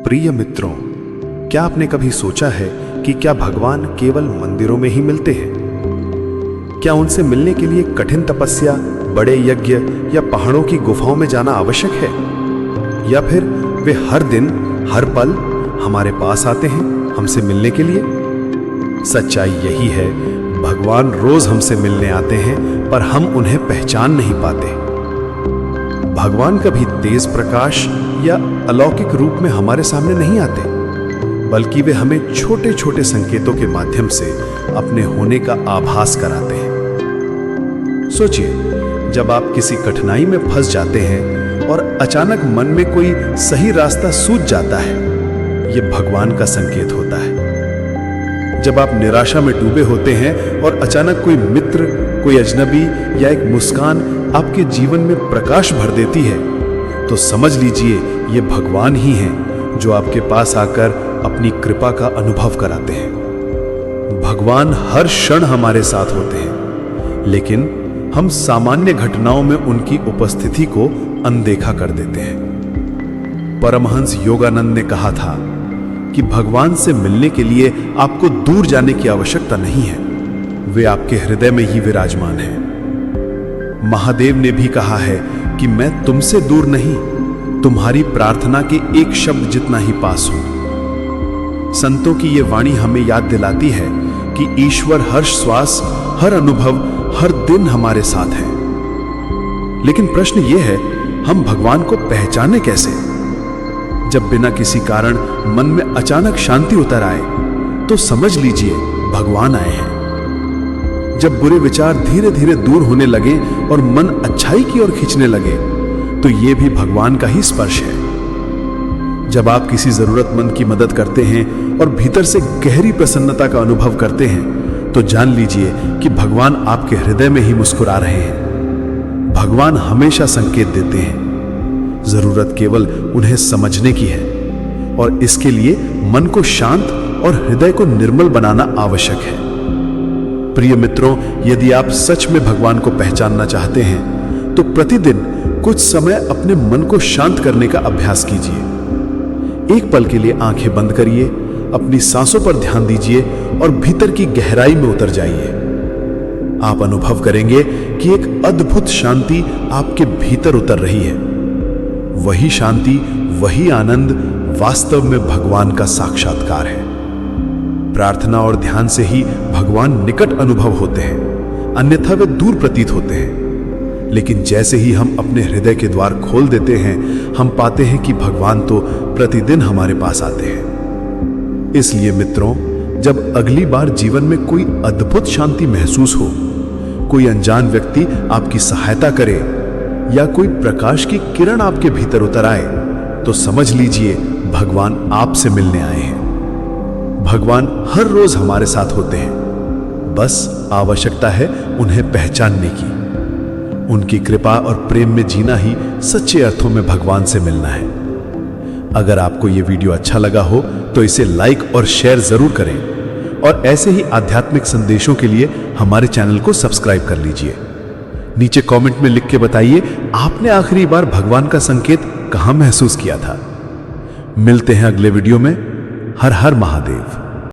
प्रिय मित्रों, क्या आपने कभी सोचा है कि क्या भगवान केवल मंदिरों में ही मिलते हैं? क्या उनसे मिलने के लिए कठिन तपस्या, बड़े यज्ञ या पहाड़ों की गुफाओं में जाना आवश्यक है? या फिर वे हर दिन, हर पल हमारे पास आते हैं हमसे मिलने के लिए? सच्चाई यही है, भगवान रोज हमसे मिलने आते हैं, पर हम उन्हें पहचान नहीं पाते। भगवान कभी तेज प्रकाश या अलौकिक रूप में हमारे सामने नहीं आते, बल्कि वे हमें छोटे छोटे संकेतों के माध्यम से अपने होने का आभास कराते हैं। सोचिए, जब आप किसी कठिनाई में फंस जाते हैं और अचानक मन में कोई सही रास्ता सूझ जाता है, यह भगवान का संकेत होता है। जब आप निराशा में डूबे होते हैं और अचानक कोई मित्र, कोई अजनबी या एक मुस्कान आपके जीवन में प्रकाश भर देती है, तो समझ लीजिए ये भगवान ही हैं जो आपके पास आकर अपनी कृपा का अनुभव कराते हैं। भगवान हर क्षण हमारे साथ होते हैं, लेकिन हम सामान्य घटनाओं में उनकी उपस्थिति को अनदेखा कर देते हैं। परमहंस योगानंद ने कहा था कि भगवान से मिलने के लिए आपको दूर जाने की आवश्यकता नहीं है, वे आपके हृदय में ही विराजमान हैं। महादेव ने भी कहा है कि मैं तुमसे दूर नहीं, तुम्हारी प्रार्थना के एक शब्द जितना ही पास हूं। संतों की यह वाणी हमें याद दिलाती है कि ईश्वर हर श्वास, हर अनुभव, हर दिन हमारे साथ है। लेकिन प्रश्न यह है, हम भगवान को पहचाने कैसे? जब बिना किसी कारण मन में अचानक शांति उतर आए, तो समझ लीजिए भगवान आए हैं। जब बुरे विचार धीरे धीरे दूर होने लगे और मन अच्छाई की ओर खींचने लगे, तो यह भी भगवान का ही स्पर्श है। जब आप किसी जरूरतमंद की मदद करते हैं और भीतर से गहरी प्रसन्नता का अनुभव करते हैं, तो जान लीजिए कि भगवान आपके हृदय में ही मुस्कुरा रहे हैं। भगवान हमेशा संकेत देते हैं, जरूरत केवल उन्हें समझने की है, और इसके लिए मन को शांत और हृदय को निर्मल बनाना आवश्यक है। प्रिय मित्रों, यदि आप सच में भगवान को पहचानना चाहते हैं, तो प्रतिदिन कुछ समय अपने मन को शांत करने का अभ्यास कीजिए। एक पल के लिए आंखें बंद करिए, अपनी सांसों पर ध्यान दीजिए और भीतर की गहराई में उतर जाइए। आप अनुभव करेंगे कि एक अद्भुत शांति आपके भीतर उतर रही है। वही शांति, वही आनंद वास्तव में भगवान का साक्षात्कार है। प्रार्थना और ध्यान से ही भगवान निकट अनुभव होते हैं, अन्यथा वे दूर प्रतीत होते हैं। लेकिन जैसे ही हम अपने हृदय के द्वार खोल देते हैं, हम पाते हैं कि भगवान तो प्रतिदिन हमारे पास आते हैं। इसलिए मित्रों, जब अगली बार जीवन में कोई अद्भुत शांति महसूस हो, कोई अनजान व्यक्ति आपकी सहायता करे या कोई प्रकाश की किरण आपके भीतर उतर आए, तो समझ लीजिए भगवान आपसे मिलने आए हैं। भगवान हर रोज हमारे साथ होते हैं, बस आवश्यकता है उन्हें पहचानने की। उनकी कृपा और प्रेम में जीना ही सच्चे अर्थों में भगवान से मिलना है। अगर आपको यह वीडियो अच्छा लगा हो तो इसे लाइक और शेयर जरूर करें, और ऐसे ही आध्यात्मिक संदेशों के लिए हमारे चैनल को सब्सक्राइब कर लीजिए। नीचे कमेंट में लिख के बताइए, आपने आखिरी बार भगवान का संकेत कहां महसूस किया था। मिलते हैं अगले वीडियो में। हर हर महादेव।